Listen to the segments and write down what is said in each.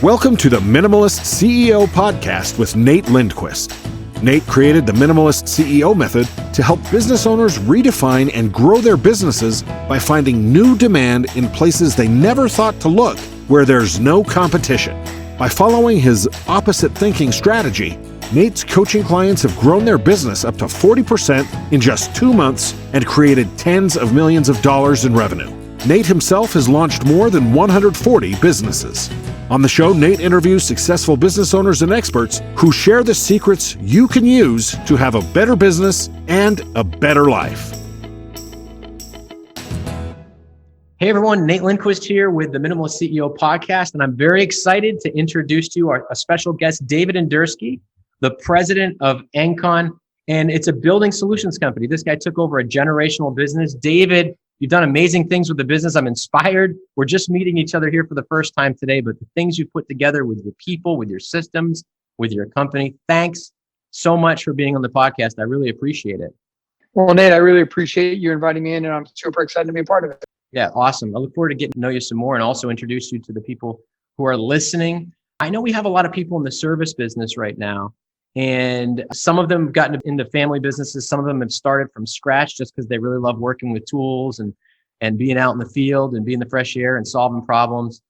Welcome to the Minimalist CEO podcast with Nate Lindquist. Nate created the Minimalist CEO method to help business owners redefine and grow their businesses by finding new demand in places they never thought to look, where there's no competition. By following his opposite thinking strategy, Nate's coaching clients have grown their business up to 40% in just 2 months and created tens of millions of dollars in revenue. Nate himself has launched more than 140 businesses. On the show, Nate interviews successful business owners and experts who share the secrets you can use to have a better business and a better life. Hey everyone, Nate Lindquist here with the Minimalist CEO podcast, and I'm very excited to introduce to you a special guest, David Indursky, the president of ENCON, and it's a building solutions company. This guy took over a generational business. David, you've done amazing things with the business. I'm inspired. We're just meeting each other here for the first time today, but the things you put together with your people, with your systems, with your company, thanks so much for being on the podcast. I really appreciate it. Well, Nate, I really appreciate you inviting me in, and I'm super excited to be a part of it. Yeah, awesome. I look forward to getting to know you some more and also introduce you to the people who are listening. I know we have a lot of people in the service business right now, and some of them have gotten into family businesses. Some of them have started from scratch just because they really love working with tools and being out in the field and being in the fresh air and solving problems.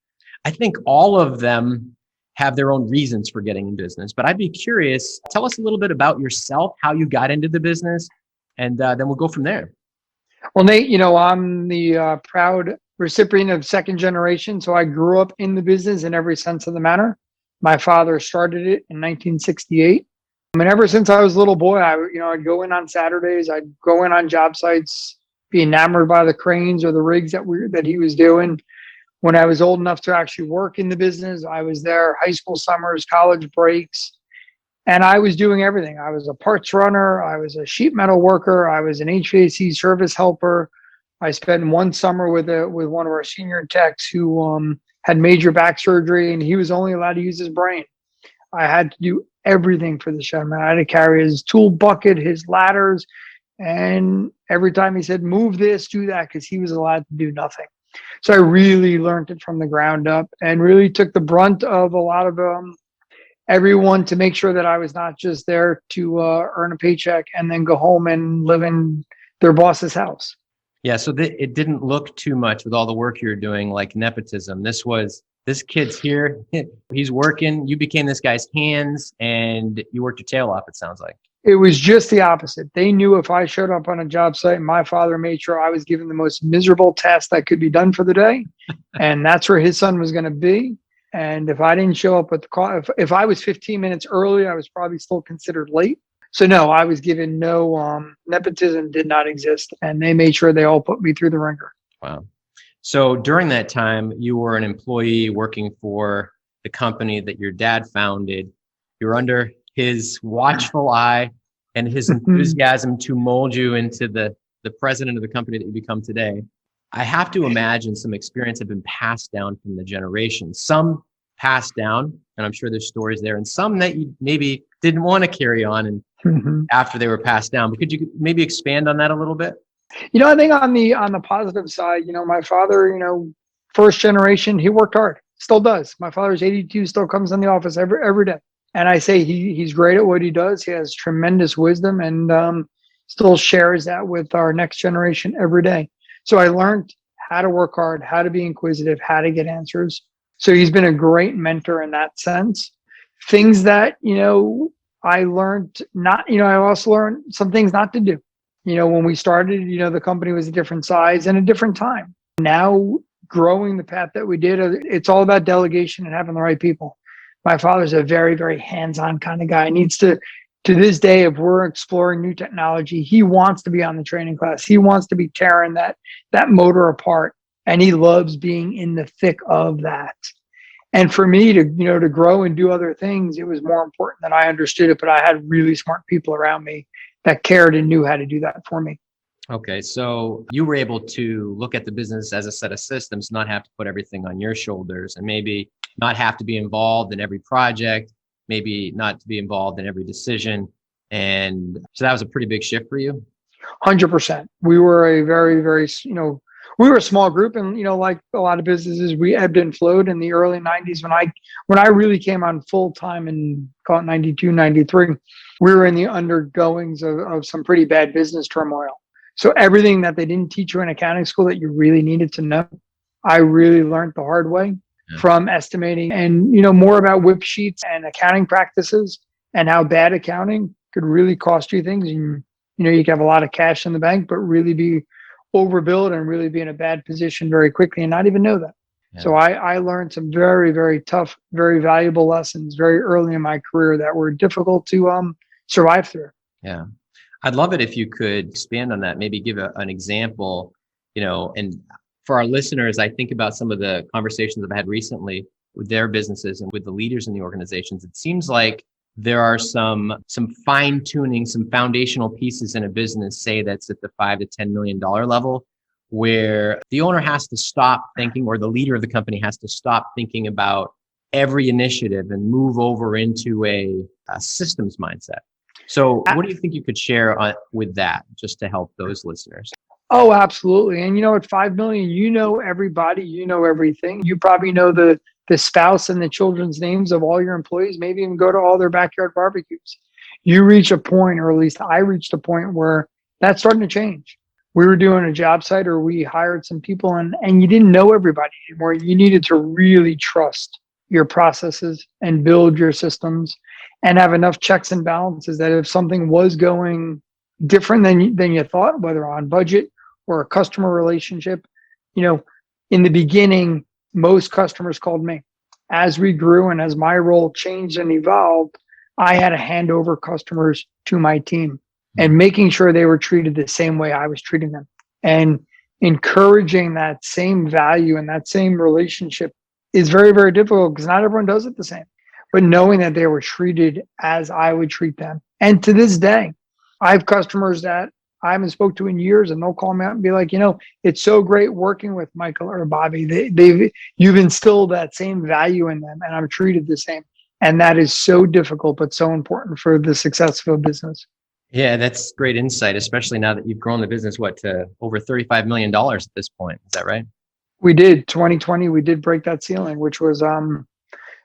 I think all of them have their own reasons for getting in business, but I'd be curious, tell us a little bit about yourself, how you got into the business, and then we'll go from there. Well, Nate, I'm the proud recipient of second generation. So I grew up in the business in every sense of the matter. My father started it in 1968. And ever since I was a little boy, I'd go in on Saturdays. I'd go in on job sites, be enamored by the cranes or the rigs that he was doing. When I was old enough to actually work in the business, I was there high school summers, college breaks, and I was doing everything. I was a parts runner. I was a sheet metal worker. I was an HVAC service helper. I spent one summer with one of our senior techs who had major back surgery, and he was only allowed to use his brain. I had to do everything for the gentleman. I had to carry his tool bucket, his ladders, and every time he said, move this, do that, because he was allowed to do nothing. So I really learned it from the ground up and really took the brunt of a lot of everyone to make sure that I was not just there to earn a paycheck and then go home and live in their boss's house. Yeah, so it didn't look too much with all the work you're doing like nepotism. This kid's here, he's working, you became this guy's hands, and you worked your tail off, it sounds like. It was just the opposite. They knew if I showed up on a job site, my father made sure I was given the most miserable task that could be done for the day, and that's where his son was going to be. And if I didn't show up at the call, if I was 15 minutes early, I was probably still considered late. So no, I was given no, nepotism did not exist. And they made sure they all put me through the ringer. Wow. So during that time, you were an employee working for the company that your dad founded. You were under his watchful eye and his enthusiasm to mold you into the president of the company that you become today. I have to imagine some experience have been passed down from the generation. Some passed down, and I'm sure there's stories there, and some that you maybe didn't want to carry on and after they were passed down. But could you maybe expand on that a little bit? I think on the positive side, my father, first generation, he worked hard, still does. My father's 82, still comes in the office every day. And I say he's great at what he does. He has tremendous wisdom and still shares that with our next generation every day. So I learned how to work hard, how to be inquisitive, how to get answers. So he's been a great mentor in that sense. Things that, I learned I also learned some things not to do. When we started, the company was a different size and a different time. Now, growing the path that we did, it's all about delegation and having the right people. My father's a very, very hands-on kind of guy. He needs to this day, if we're exploring new technology, he wants to be on the training class. He wants to be tearing that motor apart, and he loves being in the thick of that. And for me to grow and do other things, it was more important than I understood it, but I had really smart people around me that cared and knew how to do that for me. Okay, so you were able to look at the business as a set of systems, not have to put everything on your shoulders, and maybe not have to be involved in every project, maybe not to be involved in every decision. And so that was a pretty big shift for you? 100%. We were a very, very, we were a small group, and like a lot of businesses, we ebbed and flowed in the early 90s. When I really came on full time in call it 92, 93, we were in the undergoings of some pretty bad business turmoil. So everything that they didn't teach you in accounting school that you really needed to know, I really learned the hard way from estimating and, more about whip sheets and accounting practices and how bad accounting could really cost you things. And, you could have a lot of cash in the bank, but really be overbilled and really be in a bad position very quickly and not even know that. Yeah. So I learned some very, very tough, very valuable lessons very early in my career that were difficult to survive through. Yeah. I'd love it if you could expand on that, maybe give an example, and for our listeners, I think about some of the conversations I've had recently with their businesses and with the leaders in the organizations. It seems like there are some fine tuning, some foundational pieces in a business, say that's at the $5 to $10 million level, where the owner has to stop thinking, or the leader of the company has to stop thinking about every initiative and move over into a systems mindset. So what do you think you could share with that, just to help those listeners? Oh, absolutely. And at 5 million, everybody, everything. You probably know the spouse and the children's names of all your employees, maybe even go to all their backyard barbecues. You reach a point, or at least I reached a point where that's starting to change. We were doing a job site, or we hired some people, and you didn't know everybody anymore. You needed to really trust your processes and build your systems and have enough checks and balances that if something was going different than you thought, whether on budget or a customer relationship, in the beginning, most customers called me. As we grew and as my role changed and evolved, I had to hand over customers to my team and making sure they were treated the same way I was treating them, and encouraging that same value and that same relationship is very, very difficult because not everyone does it the same. But knowing that they were treated as I would treat them. And to this day, I have customers that I haven't spoke to in years, and they'll call me out and be like, it's so great working with Michael or Bobby. You've instilled that same value in them, and I'm treated the same. And that is so difficult, but so important for the success of a business. Yeah, that's great insight, especially now that you've grown the business, to over $35 million at this point. Is that right? We did. 2020, we did break that ceiling, which was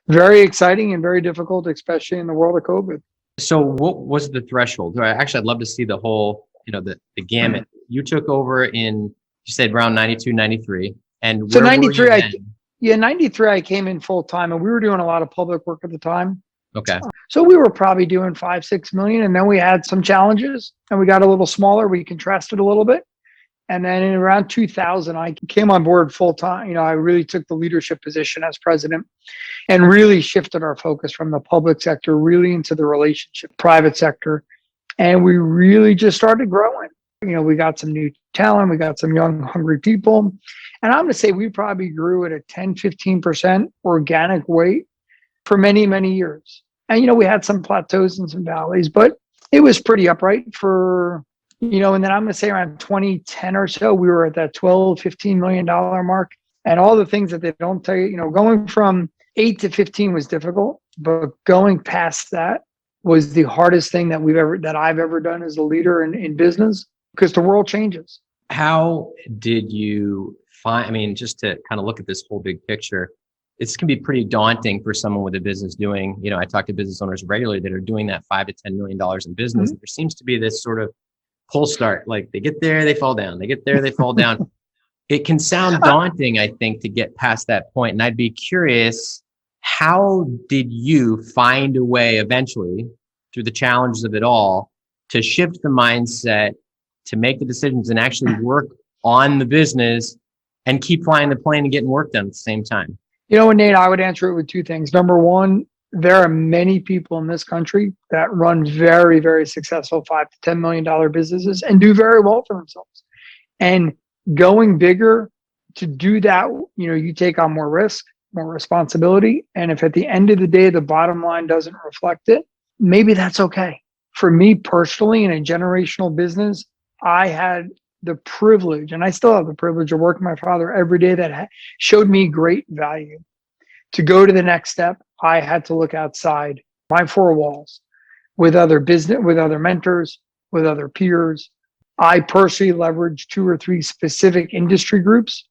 very exciting and very difficult, especially in the world of COVID. So what was the threshold? Actually, I'd love to see the whole, the gamut. You took over you said around 92, 93. And so 93, 93, I came in full time, and we were doing a lot of public work at the time. Okay. So we were probably doing 5-6 million. And then we had some challenges and we got a little smaller. We contrasted a little bit. And then in around 2000, I came on board full time. I really took the leadership position as president and really shifted our focus from the public sector really into the relationship private sector. And we really just started growing. We got some new talent. We got some young, hungry people. And I'm going to say we probably grew at a 10-15% organic rate for many, many years. And, we had some plateaus and some valleys, but it was pretty upright for, and then I'm going to say around 2010 or so, we were at that $12-15 million mark. And all the things that they don't tell you, going from 8 to 15 was difficult, but going past that was the hardest thing that I've ever done as a leader in business, because the world changes. How did you find, just to kind of look at this whole big picture, this can be pretty daunting for someone with a business doing, I talk to business owners regularly that are doing that $5 to $10 million in business. Mm-hmm. There seems to be this sort of pull start, like they get there, they fall down, they get there, they fall down. It can sound daunting, I think, to get past that point. And I'd be curious, how did you find a way eventually through the challenges of it all to shift the mindset, to make the decisions and actually work on the business and keep flying the plane and getting work done at the same time? Nate, I would answer it with two things. Number one, there are many people in this country that run very, very successful $5 to $10 million businesses and do very well for themselves. And going bigger, to do that, you take on more risk, more responsibility. And if at the end of the day, the bottom line doesn't reflect it, maybe that's okay. For me personally, in a generational business, I had the privilege, and I still have the privilege of working with my father every day that showed me great value. To go to the next step, I had to look outside my four walls with other business, with other mentors, with other peers, I personally leverage 2 or 3 specific industry groups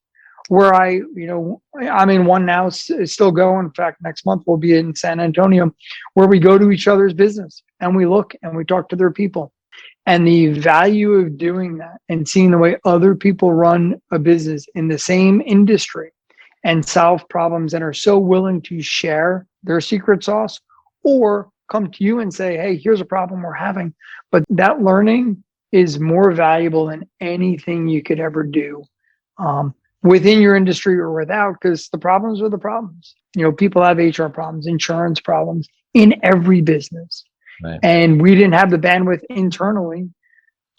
where I'm in one now, still going. In fact, next month we'll be in San Antonio, where we go to each other's business and we look and we talk to their people. And the value of doing that and seeing the way other people run a business in the same industry and solve problems and are so willing to share their secret sauce or come to you and say, hey, here's a problem we're having. But that learning is more valuable than anything you could ever do within your industry or without, because the problems are the problems. People have HR problems, insurance problems in every business. Right. And we didn't have the bandwidth internally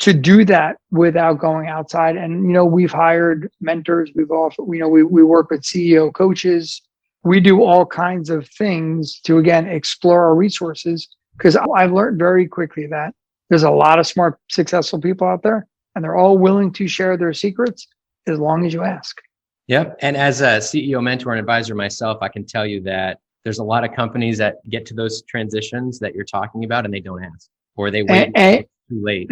to do that without going outside. And, we've hired mentors. We work with CEO coaches. We do all kinds of things to, again, explore our resources, because I've learned very quickly that there's a lot of smart, successful people out there, and they're all willing to share their secrets as long as you ask. Yep. And as a CEO mentor and advisor myself, I can tell you that there's a lot of companies that get to those transitions that you're talking about and they don't ask, or they wait until it's too late.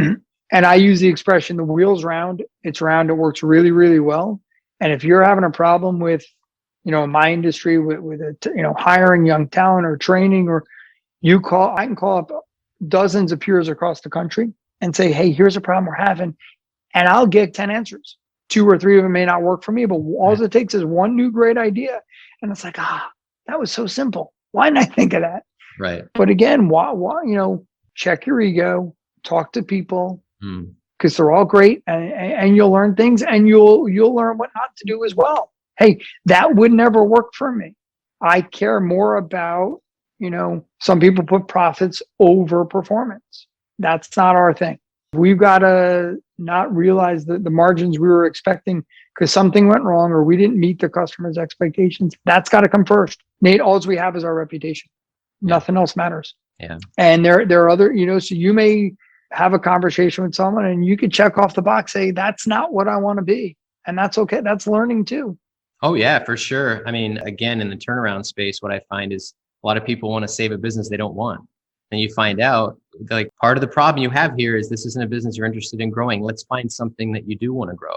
And I use the expression, the wheel's round, it's round, it works really, really well. And if you're having a problem with, in my industry with hiring young talent or training, or I can call up dozens of peers across the country and say, hey, here's a problem we're having. And I'll get 10 answers. 2 or 3 of them may not work for me, but all it takes is one new great idea. And it's like, that was so simple. Why didn't I think of that? Right. But again, why, check your ego, talk to people, because they're all great, and you'll learn things, and you'll learn what not to do as well. Hey, that would never work for me. I care more about, some people put profits over performance. That's not our thing. We've got to not realize that the margins we were expecting because something went wrong or we didn't meet the customer's expectations. That's got to come first. Nate, all we have is our reputation. Nothing else matters. Yeah. And there are other, so you may have a conversation with someone and you could check off the box, say, that's not what I want to be. And that's okay. That's learning too. Oh yeah, for sure. I mean, again, in the turnaround space, what I find is a lot of people want to save a business they don't want. And you find out, like, part of the problem you have here is this isn't a business you're interested in growing. Let's find something that you do want to grow.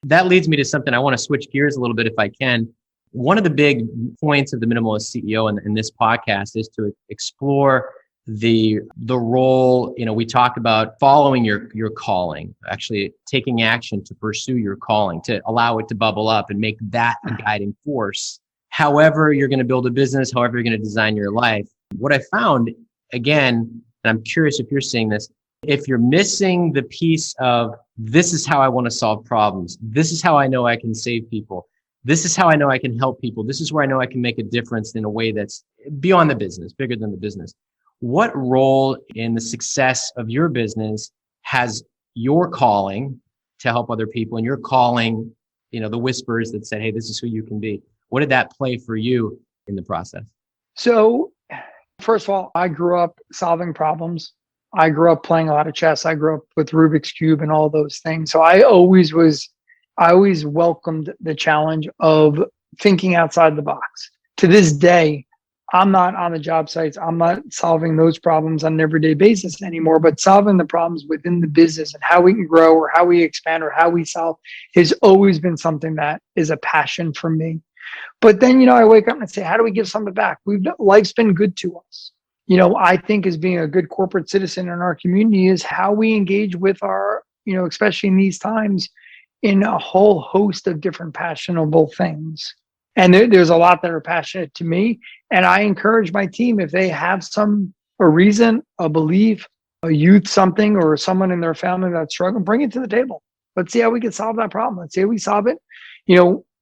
And that leads me to something I want to switch gears a little bit if I can. One of the big points of the Minimalist CEO in this podcast is to explore the role. We talk about following your calling, actually taking action to pursue your calling, to allow it to bubble up and make that a guiding force. However you're going to build a business, however you're going to design your life. What I found, again, and I'm curious if you're seeing this, if you're missing the piece of this is how I want to solve problems, this is how I know I can save people, this is how I know I can help people, this is where I know I can make a difference in a way that's beyond the business, bigger than the business. What role in the success of your business has your calling to help other people and your calling, the whispers that said, hey, this is who you can be? What did that play for you in the process? So, first of all, I grew up solving problems. I grew up playing a lot of chess. I grew up with Rubik's Cube and all those things. So I always welcomed the challenge of thinking outside the box. To this day, I'm not on the job sites. I'm not solving those problems on an everyday basis anymore, but solving the problems within the business and how we can grow or how we expand or how we solve has always been something that is a passion for me. But then, I wake up and say, how do we give something back? Life's been good to us. I think as being a good corporate citizen in our community is how we engage with our, especially in these times, in a whole host of different passionable things. And there's a lot that are passionate to me. And I encourage my team, if they have a reason, a belief, a youth, something, or someone in their family that's struggling, bring it to the table. Let's see how we can solve that problem. Let's see how we solve it.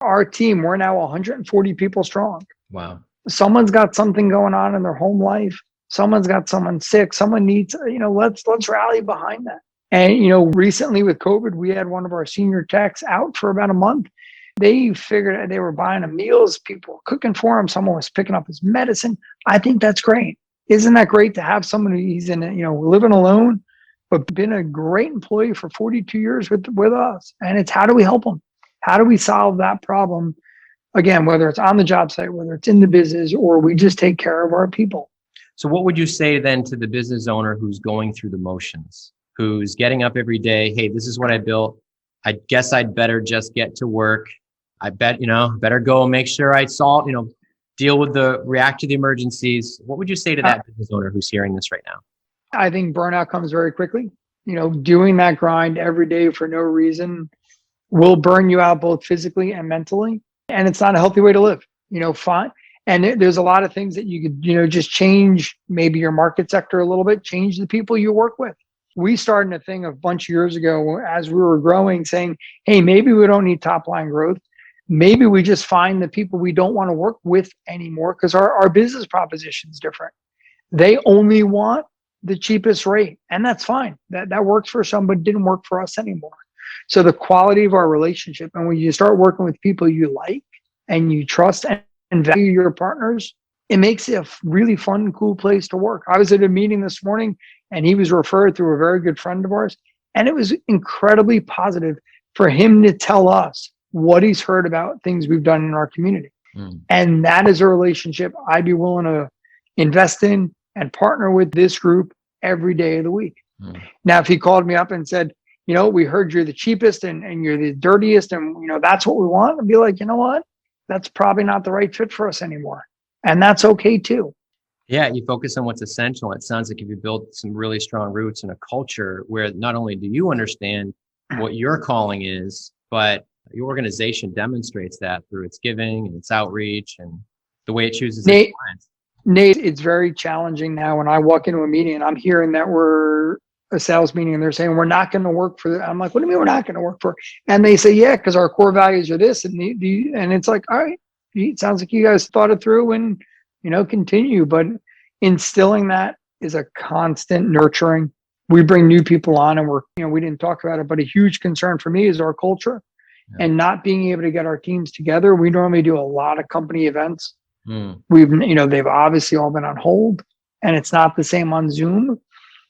Our team, we're now 140 people strong. Wow. Someone's got something going on in their home life. Someone's got someone sick. Someone needs, let's rally behind that. And, recently with COVID, we had one of our senior techs out for about a month. They figured they were buying him meals. People were cooking for him. Someone was picking up his medicine. I think that's great. Isn't that great to have someone who's living alone, but been a great employee for 42 years with us? And it's how do we help them? How do we solve that problem? Again, whether it's on the job site, whether it's in the business, or we just take care of our people. So what would you say then to the business owner who's going through the motions? who's getting up every day. Hey, this is what I built. I guess I'd better just get to work. I bet, better go and make sure I solve, react to the emergencies. What would you say to that business owner who's hearing this right now? I think burnout comes very quickly. Doing that grind every day for no reason will burn you out both physically and mentally. And it's not a healthy way to live, fine. And there's a lot of things that you could, just change maybe your market sector a little bit, change the people you work with. We started a thing a bunch of years ago as we were growing saying, hey, maybe we don't need top line growth. Maybe we just find the people we don't want to work with anymore because our business proposition is different. They only want the cheapest rate, and that's fine. That works for some, but didn't work for us anymore. So the quality of our relationship, and when you start working with people you like and you trust and value your partners, it makes it a really fun, cool place to work. I was at a meeting this morning and he was referred through a very good friend of ours. And it was incredibly positive for him to tell us what he's heard about things we've done in our community. And that is a relationship I'd be willing to invest in and partner with this group every day of the week. Now, if he called me up and said, we heard you're the cheapest and you're the dirtiest and, that's what we want, I'd be like, you know what? That's probably not the right fit for us anymore. And that's okay too. Yeah, you focus on what's essential. It sounds like if you build some really strong roots in a culture where not only do you understand what your calling is, but your organization demonstrates that through its giving and its outreach and the way it chooses its clients. Nate, it's very challenging now when I walk into a meeting and I'm hearing that we're a sales meeting and they're saying we're not going to work for I'm like, what do you mean we're not going to work for? And they say, yeah, because our core values are this and and it's like, all right, it sounds like you guys thought it through and continue. But instilling that is a constant nurturing. We bring new people on and we didn't talk about it, but a huge concern for me is our culture and not being able to get our teams together. We normally do a lot of company events. They've obviously all been on hold and it's not the same on Zoom,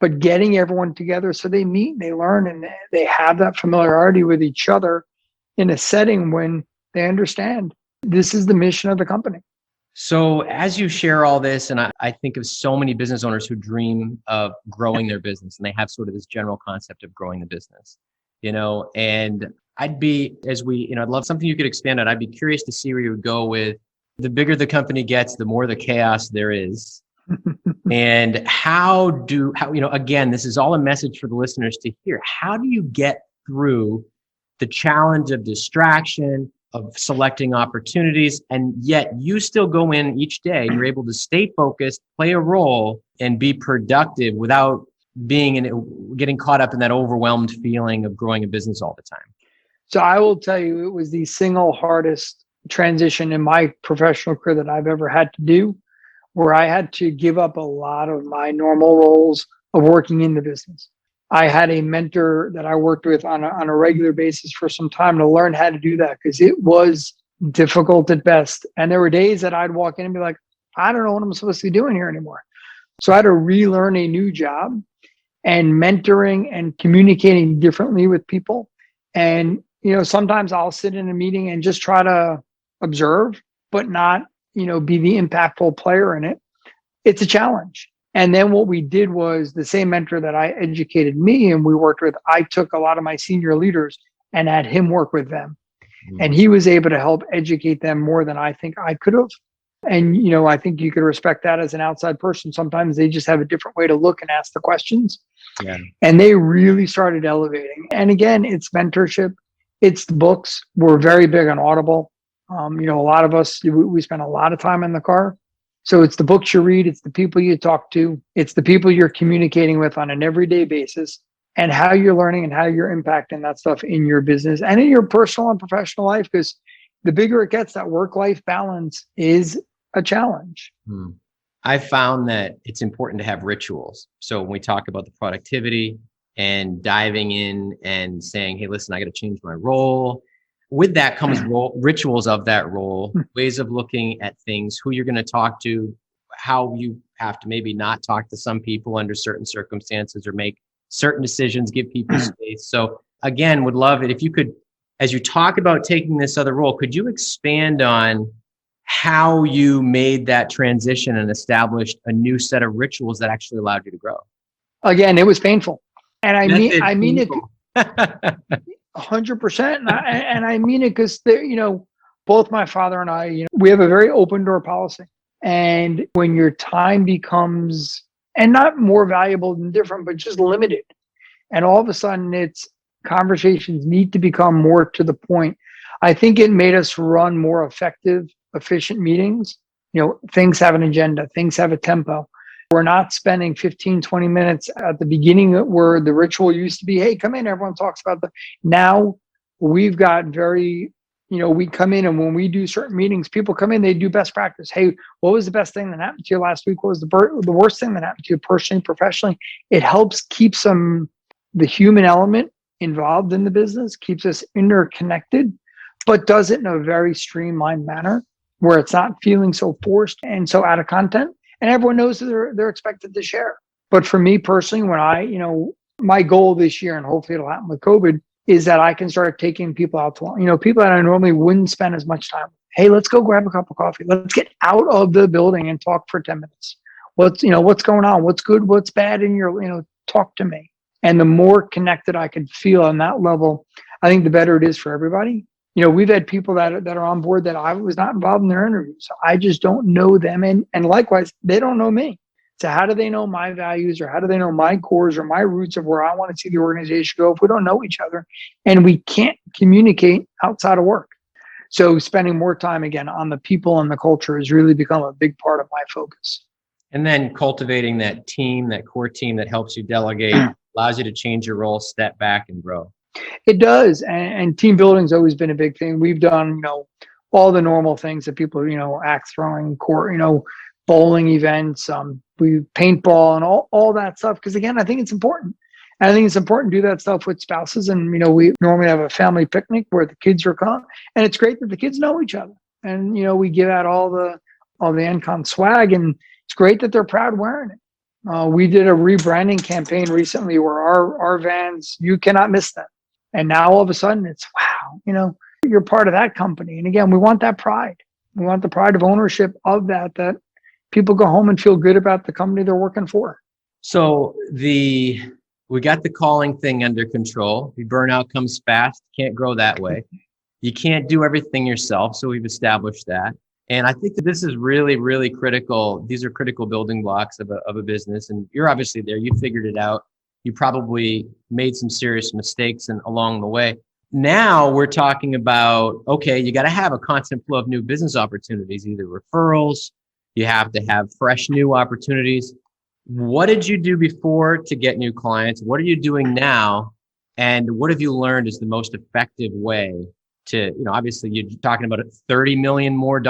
but getting everyone together so they meet, they learn, and they have that familiarity with each other in a setting when they understand this is the mission of the company. So as you share all this, and I think of so many business owners who dream of growing their business and they have sort of this general concept of growing the business, and I'd be, I'd love something you could expand on. I'd be curious to see where you would go with the bigger the company gets, the more the chaos there is. And again, this is all a message for the listeners to hear. How do you get through the challenge of distraction, of selecting opportunities, and yet you still go in each day, you're able to stay focused, play a role, and be productive without getting caught up in that overwhelmed feeling of growing a business all the time? So I will tell you, it was the single hardest transition in my professional career that I've ever had to do, where I had to give up a lot of my normal roles of working in the business. I had a mentor that I worked with on a regular basis for some time to learn how to do that because it was difficult at best. And there were days that I'd walk in and be like, I don't know what I'm supposed to be doing here anymore. So I had to relearn a new job and mentoring and communicating differently with people. And, sometimes I'll sit in a meeting and just try to observe, but not, be the impactful player in it. It's a challenge. And then what we did was the same mentor that I educated me and we worked with, I took a lot of my senior leaders and had him work with them. And he was able to help educate them more than I think I could have. And, I think you could respect that as an outside person. Sometimes they just have a different way to look and ask the questions. Yeah. And they really started elevating. And again, it's mentorship. It's the books. We're very big on Audible. A lot of us, we spend a lot of time in the car. So it's the books you read, it's the people you talk to, it's the people you're communicating with on an everyday basis, and how you're learning and how you're impacting that stuff in your business and in your personal and professional life. Because the bigger it gets, that work-life balance is a challenge. I found that it's important to have rituals. So when we talk about the productivity and diving in and saying, hey, listen, I got to change my role. With that comes rituals of that role, ways of looking at things, who you're going to talk to, how you have to maybe not talk to some people under certain circumstances or make certain decisions, give people space. So again, would love it if you could, as you talk about taking this other role, could you expand on how you made that transition and established a new set of rituals that actually allowed you to grow? Again, it was painful. And I mean it people. 100%. And I mean it because, both my father and I, we have a very open door policy. And when your time becomes, and not more valuable than different, but just limited. And all of a sudden it's conversations need to become more to the point. I think it made us run more effective, efficient meetings. Things have an agenda, things have a tempo. We're not spending 15, 20 minutes at the beginning where the ritual used to be, hey, come in, everyone talks about now we've got we come in, and when we do certain meetings, people come in, they do best practice. Hey, what was the best thing that happened to you last week? What was the worst thing that happened to you personally, professionally? It helps keep the human element involved in the business, keeps us interconnected, but does it in a very streamlined manner where it's not feeling so forced and so out of content. And everyone knows that they're expected to share. But for me personally, when my goal this year, and hopefully it'll happen with COVID, is that I can start taking people out to, people that I normally wouldn't spend as much time with. Hey, let's go grab a cup of coffee. Let's get out of the building and talk for 10 minutes. What's going on? What's good? What's bad in your, talk to me. And the more connected I could feel on that level, I think the better it is for everybody. We've had people that are on board that I was not involved in their interviews. So I just don't know them. And likewise, they don't know me. So how do they know my values, or how do they know my cores or my roots of where I want to see the organization go if we don't know each other and we can't communicate outside of work? So spending more time again on the people and the culture has really become a big part of my focus. And then cultivating that team, that core team that helps you delegate, allows you to change your role, step back, and grow. It does. And team building's always been a big thing. We've done, all the normal things that people, axe throwing, court, bowling events, we paintball and all that stuff. Because again, I think it's important. And I think it's important to do that stuff with spouses. And, we normally have a family picnic where the kids are coming. And it's great that the kids know each other. And, we give out all the ENCON swag. And it's great that they're proud wearing it. We did a rebranding campaign recently where our vans, you cannot miss them. And now all of a sudden it's, wow, you're part of that company. And again, we want that pride. We want the pride of ownership of that people go home and feel good about the company they're working for. So we got the calling thing under control. The burnout comes fast, can't grow that way. You can't do everything yourself. So we've established that. And I think that this is really, really critical. These are critical building blocks of a business. And you're obviously there. You figured it out. You probably made some serious mistakes along the way. Now we're talking about, okay, you got to have a constant flow of new business opportunities, either referrals, you have to have fresh new opportunities. What did you do before to get new clients? What are you doing now? And what have you learned is the most effective way to, obviously you're talking about $30 million more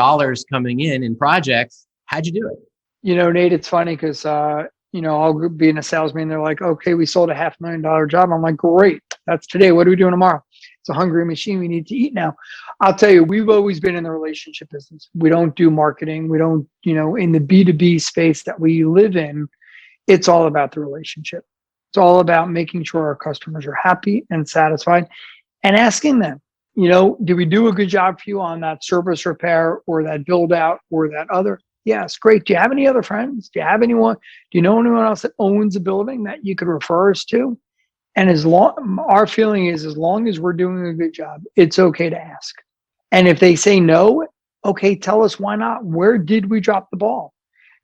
coming in projects. How'd you do it? Nate, it's funny because, I'll be in a sales meeting. They're like, okay, we sold a $500,000 job. I'm like, great. That's today. What are we doing tomorrow? It's a hungry machine. We need to eat now. I'll tell you, we've always been in the relationship business. We don't do marketing. We don't, in the B2B space that we live in, it's all about the relationship. It's all about making sure our customers are happy and satisfied and asking them, did we do a good job for you on that service repair or that build out or that other? Yes, great. Do you have any other friends? Do you know anyone else that owns a building that you could refer us to? And our feeling is, as long as we're doing a good job, it's okay to ask. And if they say no, okay, tell us why not. Where did we drop the ball?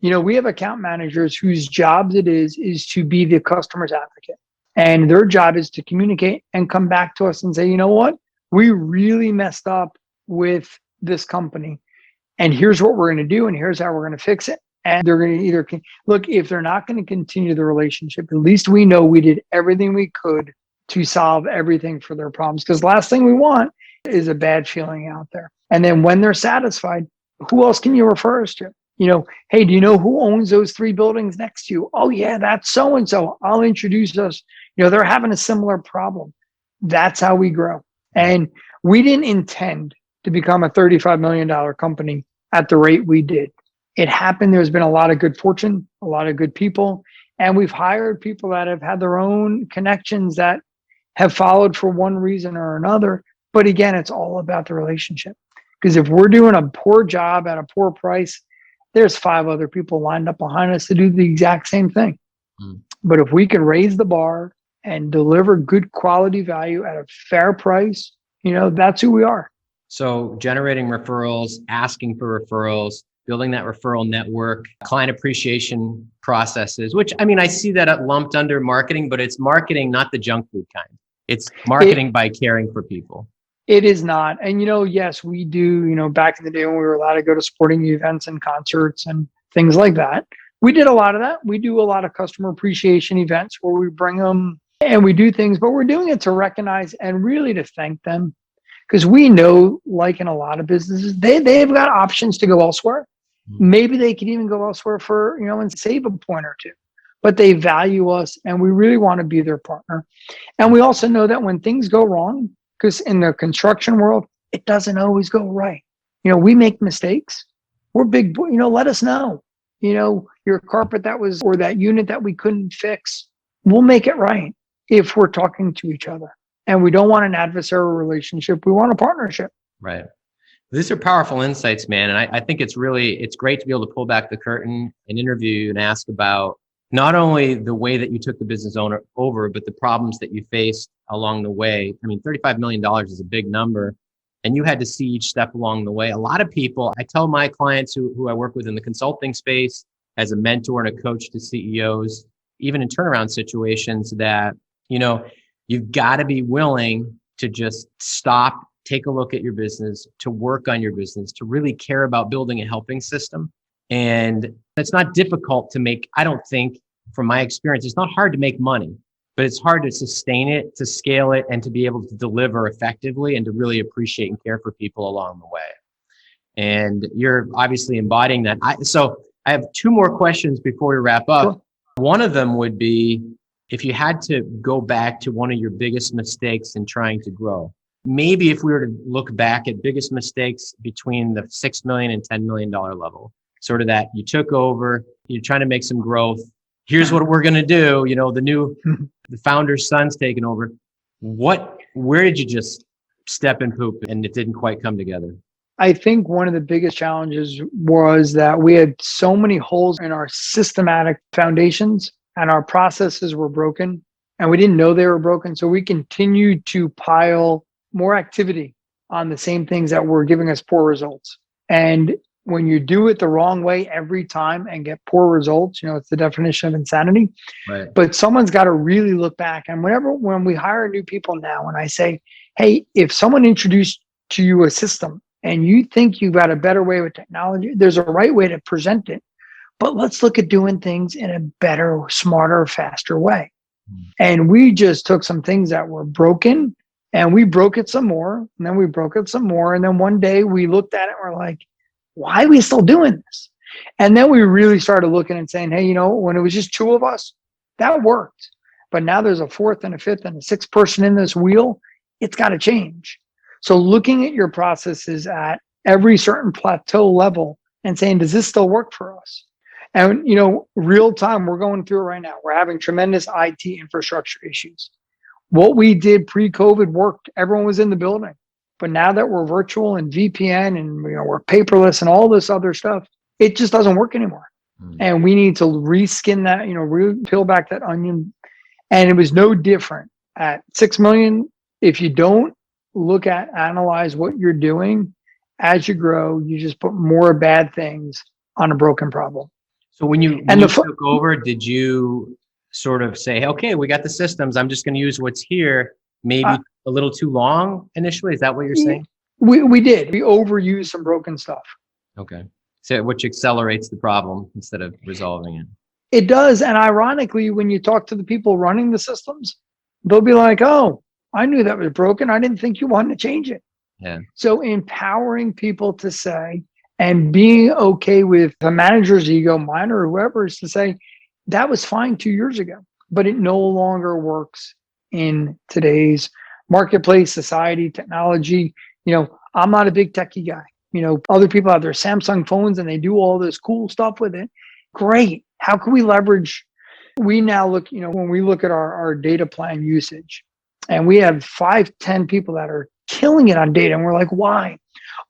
We have account managers whose jobs it is to be the customer's advocate. And their job is to communicate and come back to us and say, you know what? We really messed up with this company. And here's what we're going to do. And here's how we're going to fix it. And they're going to either look, if they're not going to continue the relationship, at least we know we did everything we could to solve everything for their problems. Because the last thing we want is a bad feeling out there. And then when they're satisfied, who else can you refer us to? Hey, do you know who owns those 3 buildings next to you? Oh yeah, that's so-and-so. I'll introduce us. They're having a similar problem. That's how we grow. And we didn't intend to become a $35 million company at the rate we did. It happened. There's been a lot of good fortune, a lot of good people, and we've hired people that have had their own connections that have followed for one reason or another. But again, it's all about the relationship. Because if we're doing a poor job at a poor price, there's 5 other people lined up behind us to do the exact same thing. But if we can raise the bar, and deliver good quality value at a fair price, that's who we are. So generating referrals, asking for referrals, building that referral network, client appreciation processes, which I see that lumped under marketing, but it's marketing, not the junk food kind. It's marketing by caring for people. It is not. And, yes, we do, back in the day when we were allowed to go to sporting events and concerts and things like that, we did a lot of that. We do a lot of customer appreciation events where we bring them and we do things, but we're doing it to recognize and really to thank them. Because we know, like in a lot of businesses, they've got options to go elsewhere. Maybe they could even go elsewhere for, and save a point or two. But they value us and we really want to be their partner. And we also know that when things go wrong, because in the construction world, it doesn't always go right. We make mistakes. We're big, let us know. Your carpet or that unit that we couldn't fix, we'll make it right if we're talking to each other. And we don't want an adversarial relationship. We want a partnership. Right. These are powerful insights, man. And I think it's great to be able to pull back the curtain and interview you and ask about not only the way that you took the business owner over, but the problems that you faced along the way. $35 million is a big number, and you had to see each step along the way. A lot of people, I tell my clients who I work with in the consulting space as a mentor and a coach to CEOs, even in turnaround situations, that, you've got to be willing to just stop, take a look at your business, to work on your business, to really care about building a helping system. And it's not difficult to make, I don't think, from my experience, it's not hard to make money, but it's hard to sustain it, to scale it, and to be able to deliver effectively and to really appreciate and care for people along the way. And you're obviously embodying that. So I have two more questions before we wrap up. Sure. One of them would be, if you had to go back to one of your biggest mistakes in trying to grow, maybe if we were to look back at biggest mistakes between the $6 million and $10 million Mm-hmm. level, sort of that you took over, you're trying to make some growth. Here's what we're going to do. The founder's son's taking over. Where did you just step and poop and it didn't quite come together? I think one of the biggest challenges was that we had so many holes in our systematic foundations and our processes were broken and we didn't know they were broken. So we continued to pile more activity on the same things that were giving us poor results. And when you do it the wrong way every time and get poor results, it's the definition of insanity. Right. But someone's got to really look back. And when we hire new people now, and I say, hey, if someone introduced to you a system and you think you've got a better way with technology, there's a right way to present it. But let's look at doing things in a better, smarter, faster way. And we just took some things that were broken and we broke it some more. And then we broke it some more. And then one day we looked at it and we're like, why are we still doing this? And then we really started looking and saying, hey, when it was just two of us, that worked. But now there's a fourth and a fifth and a sixth person in this wheel. It's got to change. So looking at your processes at every certain plateau level and saying, does this still work for us? And, real time, we're going through it right now. We're having tremendous IT infrastructure issues. What we did pre-COVID worked. Everyone was in the building. But now that we're virtual and VPN and we're paperless and all this other stuff, it just doesn't work anymore. And we need to reskin that, really peel back that onion. And it was no different at 6 million. If you don't analyze what you're doing as you grow, you just put more bad things on a broken problem. So when you took over, did you sort of say, okay, we got the systems, I'm just going to use what's here, maybe a little too long initially? Is that what you're saying? We did. We overused some broken stuff. Okay. So which accelerates the problem instead of resolving it. It does. And ironically, when you talk to the people running the systems, they'll be like, oh, I knew that was broken. I didn't think you wanted to change it. Yeah. So empowering people to say, and being okay with the manager's ego, mine or whoever, is to say, that was fine 2 years ago, but it no longer works in today's marketplace, society, technology. I'm not a big techie guy. Other people have their Samsung phones and they do all this cool stuff with it. Great. How can we leverage? We now look, when we look at our data plan usage, and we have 5-10 people that are killing it on data. And we're like, why?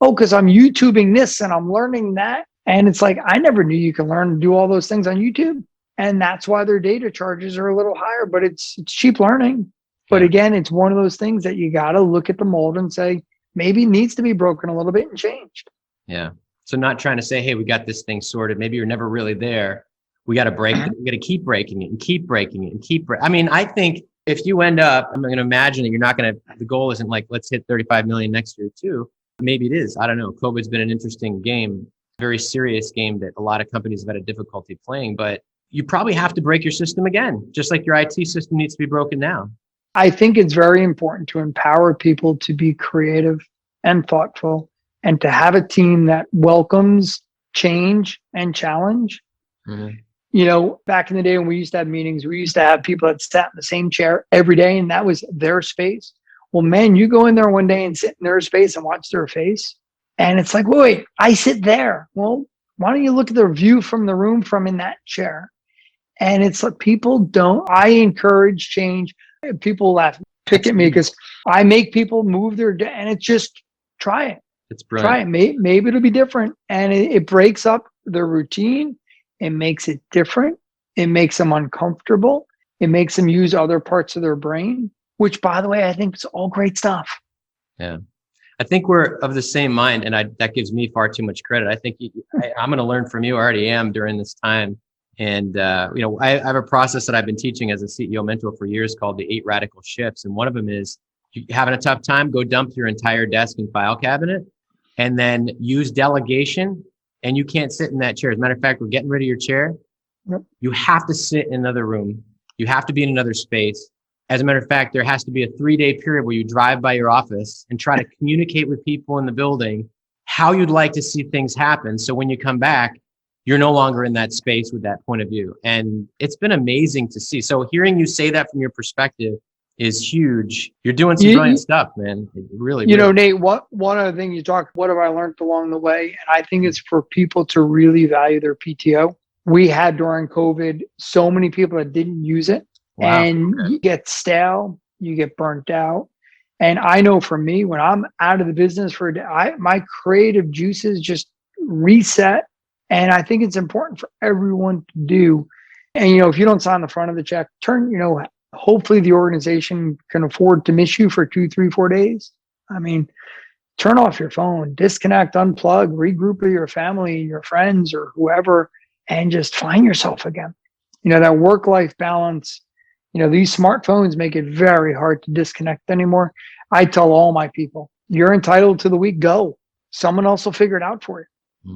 Oh, because I'm YouTubing this and I'm learning that. And it's like, I never knew you can learn and do all those things on YouTube. And that's why their data charges are a little higher, but it's cheap learning. But again, it's one of those things that you got to look at the mold and say, maybe it needs to be broken a little bit and changed. Yeah. So not trying to say, hey, we got this thing sorted. Maybe you're never really there. We got to break it. We got to keep breaking it and keep breaking it and I mean, I think if you end up, I'm going to imagine that you're not going to, the goal isn't like, let's hit 35 million next year too. Maybe it is. I don't know. COVID's been an interesting game, very serious game that a lot of companies have had a difficulty playing, but you probably have to break your system again, just like your IT system needs to be broken now. I think it's very important to empower people to be creative and thoughtful and to have a team that welcomes change and challenge. Mm-hmm. You know, back in the day when we used to have meetings, we used to have people that sat in the same chair every day and that was their space. Well, man, you go in there one day and sit in their space and watch their face. And it's like, wait, I sit there. Well, why don't you look at the view from the room from in that chair? And it's like I encourage change. People laugh, pick at me because I make people move and it's just try it. It's brilliant. Try it. Maybe it'll be different. And it breaks up their routine. It makes it different. It makes them uncomfortable. It makes them use other parts of their brain, which, by the way, I think is all great stuff. Yeah. I think we're of the same mind, and that gives me far too much credit. I think I'm going to learn from you. I already am during this time. And, I have a process that I've been teaching as a CEO mentor for years called the 8 radical shifts. And one of them is you having a tough time, go dump your entire desk and file cabinet and then use delegation. And you can't sit in that chair. As a matter of fact, we're getting rid of your chair. Yep. You have to sit in another room. You have to be in another space. As a matter of fact, there has to be a 3-day period where you drive by your office and try to communicate with people in the building how you'd like to see things happen. So when you come back, you're no longer in that space with that point of view. And it's been amazing to see. So hearing you say that from your perspective is huge. You're doing some brilliant stuff, man. It really, know, Nate, one other thing you talked, what have I learned along the way? And I think it's for people to really value their PTO. We had during COVID, so many people that didn't use it. Wow. And you get stale, you get burnt out. And I know for me, when I'm out of the business for a day, my creative juices just reset. And I think it's important for everyone to do. And, if you don't sign the front of the check, hopefully the organization can afford to miss you for 2, 3, 4 days. I mean, turn off your phone, disconnect, unplug, regroup with your family, your friends, or whoever, and just find yourself again. That work-life balance. These smartphones make it very hard to disconnect anymore. I tell all my people, you're entitled to the week, go. Someone else will figure it out for you.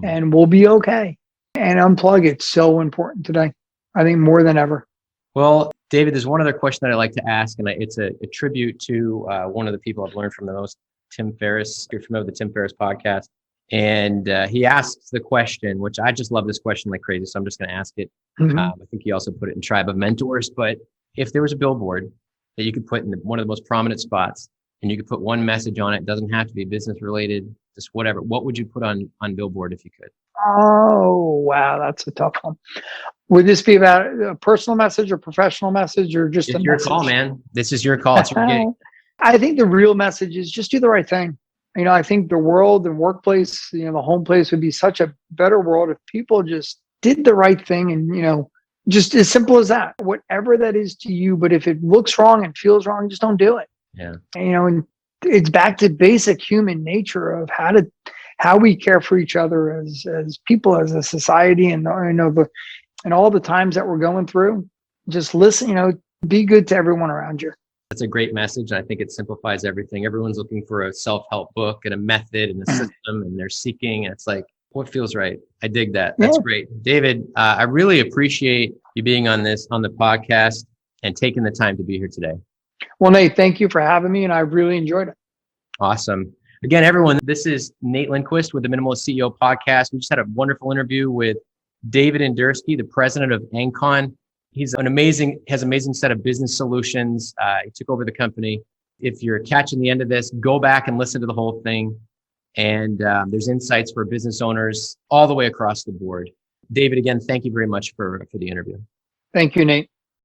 And we'll be okay. And unplug. It's so important today. I think more than ever. Well, David, there's one other question that I like to ask, and it's a tribute to one of the people I've learned from the most, Tim Ferriss. You're familiar with the Tim Ferriss podcast. And he asks the question, which I just love this question like crazy, so I'm just going to ask it. Mm-hmm. I think he also put it in Tribe of Mentors. But if there was a billboard that you could put in one of the most prominent spots, and you could put one message on it, it doesn't have to be business related, just whatever. What would you put on billboard if you could? Oh, wow. That's a tough one. Would this be about a personal message or professional message or just it's a your message? Call, man. This is your call. It's your gig. I think the real message is just do the right thing. I think the world and workplace, the home place would be such a better world if people just did the right thing and, just as simple as that, whatever that is to you. But if it looks wrong and feels wrong, just don't do it. Yeah. And it's back to basic human nature of how we care for each other as people, as a society, and and all the times that we're going through. Just listen, be good to everyone around you. That's a great message. And I think it simplifies everything. Everyone's looking for a self-help book and a method and a system, and they're seeking. And it's like, what feels right? I dig that. That's great. David, I really appreciate you being on the podcast and taking the time to be here today. Well, Nate, thank you for having me, and I really enjoyed it. Awesome. Again, everyone, this is Nate Lindquist with the Minimalist CEO podcast. We just had a wonderful interview with David Indursky, the president of ENCON. He's has amazing set of business solutions. He took over the company. If you're catching the end of this, go back and listen to the whole thing. And there's insights for business owners all the way across the board. David, again, thank you very much for the interview. Thank you, Nate.